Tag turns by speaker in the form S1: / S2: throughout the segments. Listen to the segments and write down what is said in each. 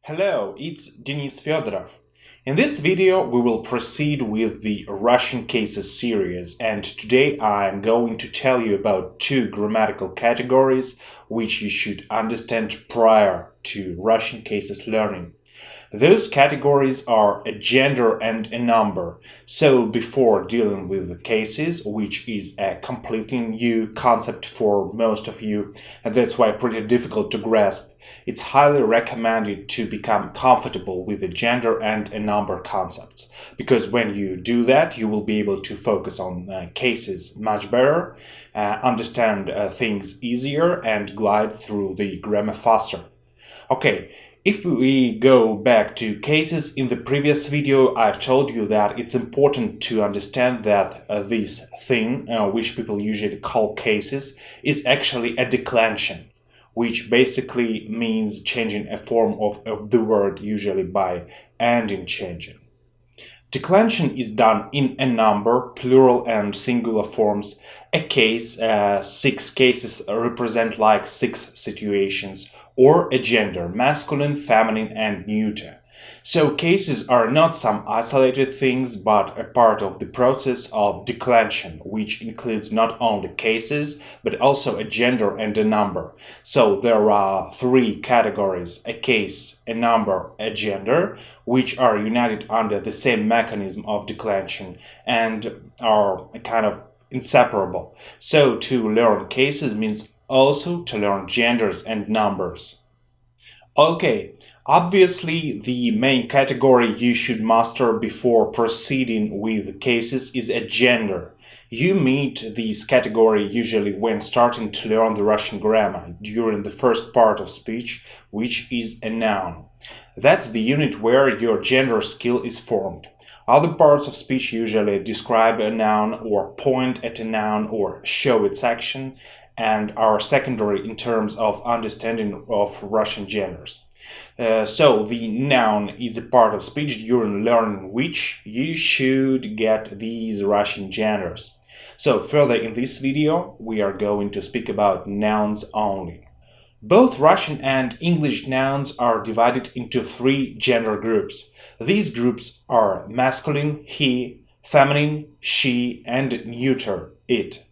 S1: Hello, it's Denis Fedorov. In this video, we will proceed with the Russian cases series, and today I'm going to tell you about two grammatical categories which you should understand prior to Russian cases learning. Those categories are a gender and a number. So before dealing with the cases, which is a completely new concept for most of you, and that's why pretty difficult to grasp, it's highly recommended to become comfortable with the gender and a number concepts. Because when you do that, you will be able to focus on cases much better, understand things easier, and glide through the grammar faster. Okay, if we go back to cases, in the previous video I've told you that it's important to understand that this thing, which people usually call cases, is actually a declension, which basically means changing a form of the word, usually by ending changing. Declension is done in a number, plural and singular forms. A case, 6 cases represent like 6 situations, or a gender, masculine, feminine, and neuter. So cases are not some isolated things, but a part of the process of declension, which includes not only cases, but also a gender and a number. So there are 3 categories: a case, a number, a gender, which are united under the same mechanism of declension and are kind of inseparable. So to learn cases means also to learn genders and numbers. Okay, obviously the main category you should master before proceeding with cases is a gender. You meet this category usually when starting to learn the Russian grammar during the first part of speech, which is a noun. That's the unit where your gender skill is formed. Other parts of speech usually describe a noun or point at a noun or show its action and are secondary in terms of understanding of Russian genders. So the noun is a part of speech during learning which you should get these Russian genders. So further in this video we are going to speak about nouns only. Both Russian and English nouns are divided into 3 gender groups. These groups are masculine, he, feminine, she, and neuter, it,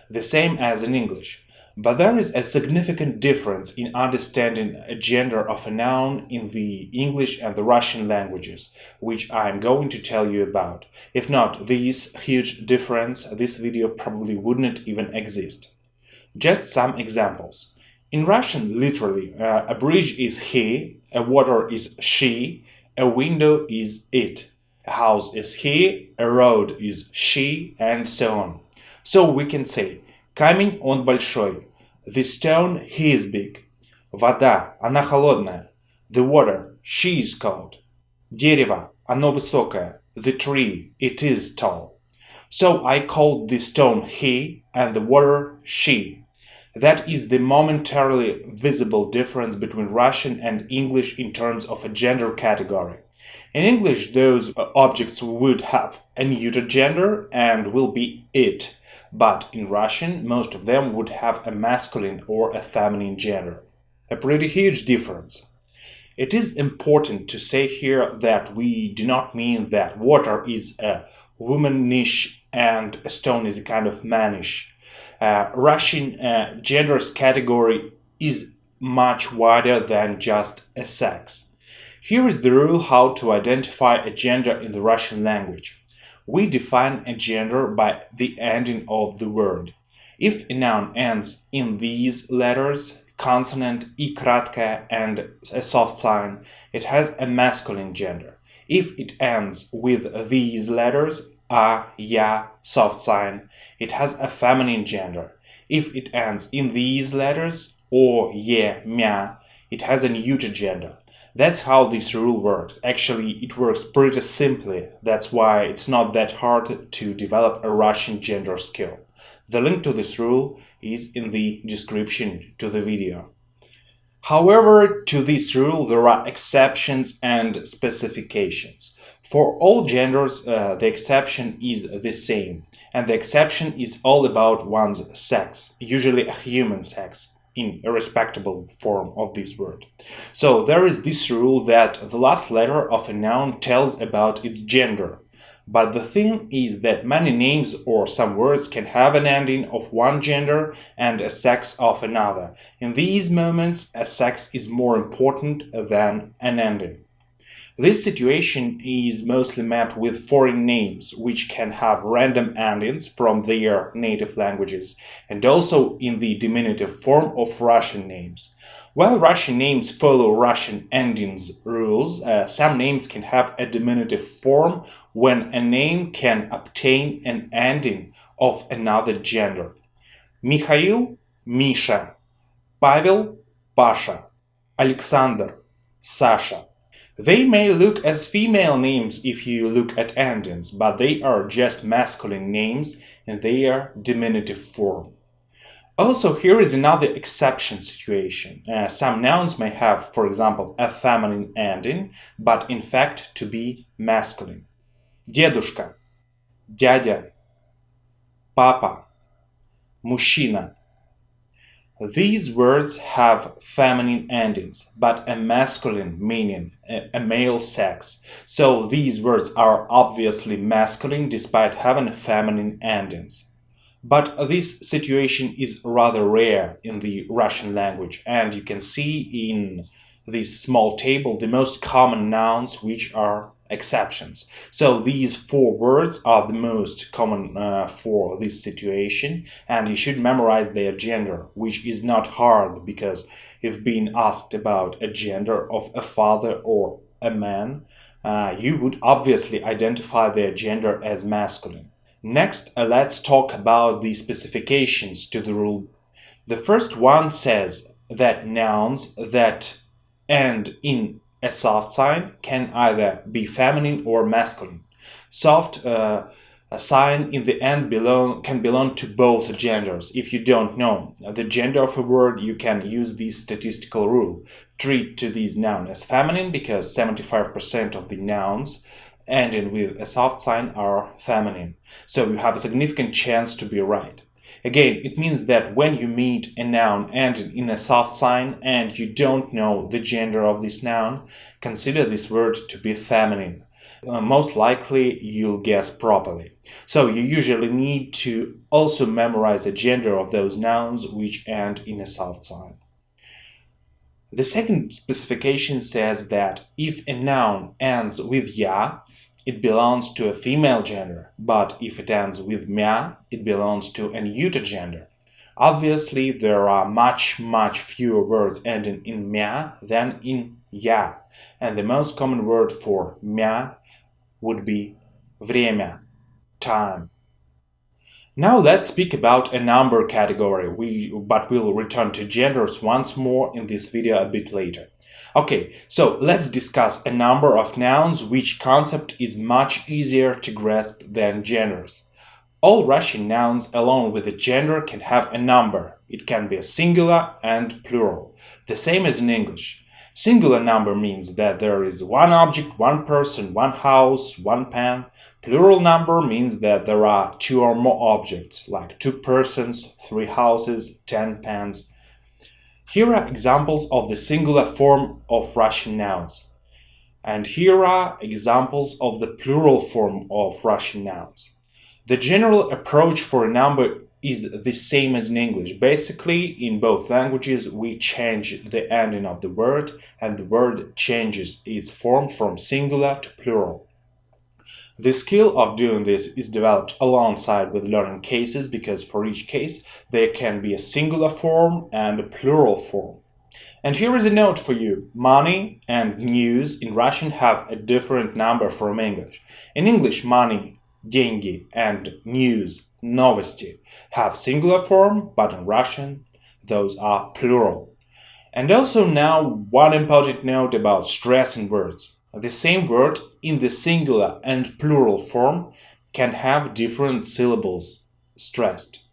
S1: the same as in English. But there is a significant difference in understanding a gender of a noun in the English and the Russian languages, which I am going to tell you about. If not this huge difference, this video probably wouldn't even exist. Just some examples. In Russian, literally, a bridge is he, a water is she, a window is it, a house is he, a road is she, and so on. So we can say камень он большой, the stone he is big, вода она холодная, the water she is cold, дерево оно высокое, the tree it is tall. So I called the stone he and the water she. That is the momentarily visible difference between Russian and English in terms of a gender category. In English, those objects would have a neuter gender and will be it, but in Russian, most of them would have a masculine or a feminine gender. A pretty huge difference. It is important to say here that we do not mean that water is a womanish and a stone is a kind of manish. Russian genders category is much wider than just a sex. Here is the rule how to identify a gender in the Russian language. We define a gender by the ending of the word. If a noun ends in these letters, consonant, и краткая, and a soft sign, it has a masculine gender. If it ends with these letters, a, ya, soft sign, it has a feminine gender. If it ends in these letters, o, ye, mya, it has a neuter gender. That's how this rule works. Actually, it works pretty simply. That's why it's not that hard to develop a Russian gender skill. The link to this rule is in the description to the video. However, to this rule there are exceptions and specifications. For all genders, the exception is the same, and the exception is all about one's sex, usually a human sex. in a respectable form of this word. So there is this rule that the last letter of a noun tells about its gender. But the thing is that many names or some words can have an ending of one gender and a sex of another. In these moments, a sex is more important than an ending. This situation is mostly met with foreign names, which can have random endings from their native languages, and also in the diminutive form of Russian names. While Russian names follow Russian endings rules, some names can have a diminutive form when a name can obtain an ending of another gender. Mikhail – Misha, Pavel – Pasha, Alexander – Sasha. They may look as female names if you look at endings, but they are just masculine names in their diminutive form. Also, here is another exception situation. Some nouns may have, for example, a feminine ending, but in fact to be masculine. Дедушка, дядя, папа, мужчина. These words have feminine endings, but a masculine meaning, a male sex. So these words are obviously masculine despite having feminine endings. But this situation is rather rare in the Russian language, and you can see in this small table the most common nouns which are exceptions. So these four words are the most common for this situation, and you should memorize their gender, which is not hard because if being asked about a gender of a father or a man, you would obviously identify their gender as masculine. Next, let's talk about the specifications to the rule. The first one says that nouns that end in a soft sign can either be feminine or masculine. Soft a sign in the end can belong to both genders. If you don't know the gender of a word, you can use this statistical rule. Treat to this noun as feminine because 75% of the nouns ending with a soft sign are feminine. So you have a significant chance to be right. Again, it means that when you meet a noun ending in a soft sign and you don't know the gender of this noun, consider this word to be feminine. Most likely you'll guess properly. So you usually need to also memorize the gender of those nouns which end in a soft sign. The second specification says that if a noun ends with ya, it belongs to a female gender, but if it ends with mya, it belongs to a neuter gender. Obviously, there are much fewer words ending in mya than in ya, and the most common word for mya would be время, time. Now let's speak about a number category, but we'll return to genders once more in this video a bit later. Okay, so let's discuss a number of nouns which concept is much easier to grasp than genders. All Russian nouns along with the gender can have a number. It can be a singular and plural, the same as in English. Singular number means that there is one object, one person, one house, one pen. Plural number means that there are two or more objects, like 2 persons, 3 houses, 10 pens. Here are examples of the singular form of Russian nouns. And here are examples of the plural form of Russian nouns. The general approach for a number is the same as in English. Basically, in both languages, we change the ending of the word, and the word changes its form from singular to plural. The skill of doing this is developed alongside with learning cases because for each case there can be a singular form and a plural form. And here is a note for you. Money and news in Russian have a different number from English. In English, money, деньги, and news, новости, have singular form, but in Russian, those are plural. And also now one important note about stress in words. The same word in the singular and plural form can have different syllables stressed.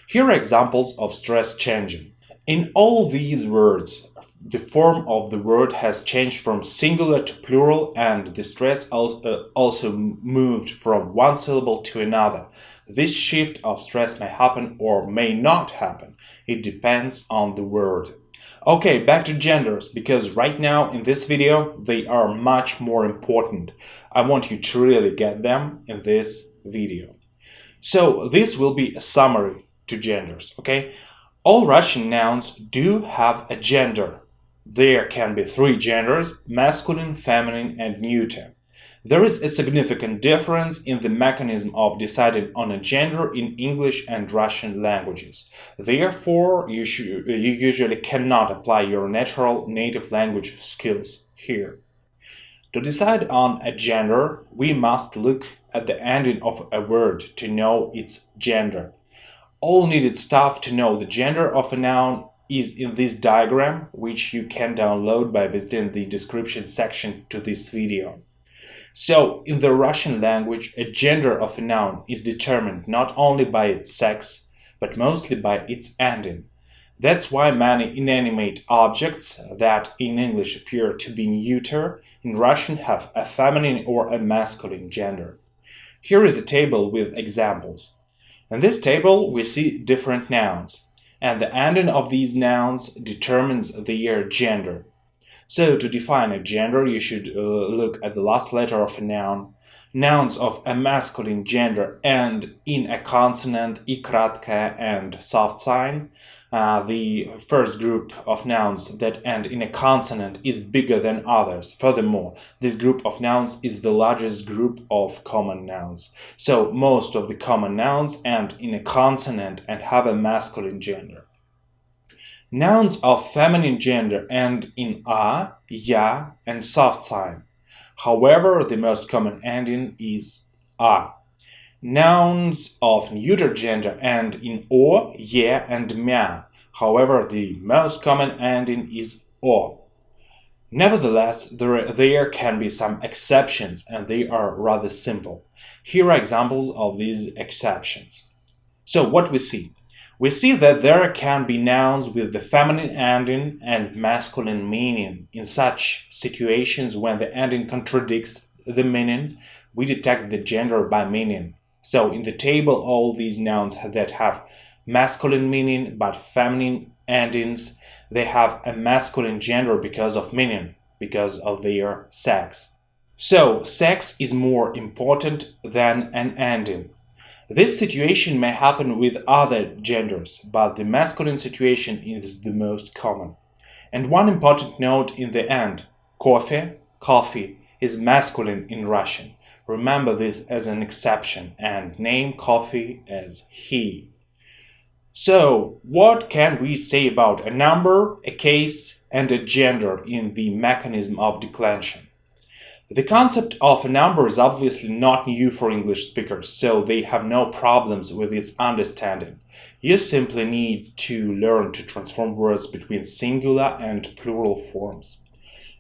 S1: Here are examples of stress changing. In all these words, the form of the word has changed from singular to plural, and the stress also moved from one syllable to another. This shift of stress may happen or may not happen. It depends on the word. Okay, back to genders, because right now in this video they are much more important. I want you to really get them in this video. So this will be a summary to genders, okay? All Russian nouns do have a gender. There can be three genders: masculine, feminine, and neuter. There is a significant difference in the mechanism of deciding on a gender in English and Russian languages. Therefore, you usually cannot apply your natural native language skills here. To decide on a gender, we must look at the ending of a word to know its gender. All needed stuff to know the gender of a noun is in this diagram, which you can download by visiting the description section to this video. So, in the Russian language, a gender of a noun is determined not only by its sex, but mostly by its ending. That's why many inanimate objects that in English appear to be neuter, in Russian have a feminine or a masculine gender. Here is a table with examples. In this table, we see different nouns, and the ending of these nouns determines their gender. So, to define a gender, you should look at the last letter of a noun. Nouns of a masculine gender end in a consonant, I kratka, and soft sign. The first group of nouns that end in a consonant is bigger than others. Furthermore, this group of nouns is the largest group of common nouns. So, most of the common nouns end in a consonant and have a masculine gender. Nouns of feminine gender end in a, ya, and soft sign. However, the most common ending is a. Nouns of neuter gender end in o, ye, and mya. However, the most common ending is o. Nevertheless, there can be some exceptions, and they are rather simple. Here are examples of these exceptions. So, what we see? We see that there can be nouns with the feminine ending and masculine meaning. In such situations, when the ending contradicts the meaning, we detect the gender by meaning. So, in the table, all these nouns that have masculine meaning but feminine endings, they have a masculine gender because of meaning, because of their sex. So, sex is more important than an ending. This situation may happen with other genders, but the masculine situation is the most common. And one important note in the end: coffee, is masculine in Russian. Remember this as an exception and name coffee as he. So, what can we say about a number, a case, and a gender in the mechanism of declension? The concept of a number is obviously not new for English speakers, so they have no problems with its understanding. You simply need to learn to transform words between singular and plural forms.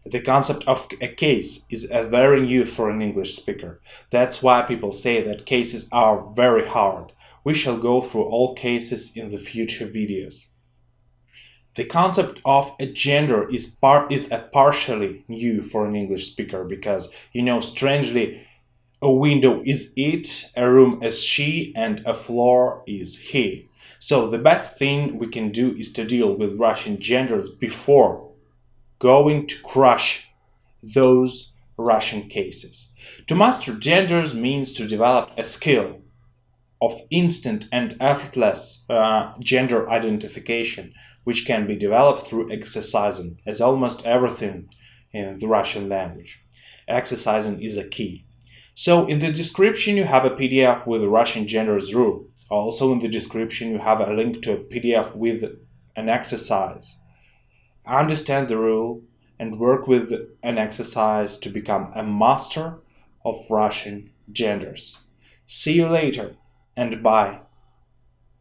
S1: The concept of a case is very new for an English speaker. That's why people say that cases are very hard. We shall go through all cases in the future videos. The concept of a gender is partially new for an English speaker because, strangely, a window is it, a room is she, and a floor is he. So the best thing we can do is to deal with Russian genders before going to crush those Russian cases. To master genders means to develop a skill of instant and effortless gender identification, which can be developed through exercising, as almost everything in the Russian language. Exercising is a key. So in the description you have a PDF with the Russian genders rule. Also in the description you have a link to a PDF with an exercise. Understand the rule and work with an exercise to become a master of Russian genders. See you later, and bye.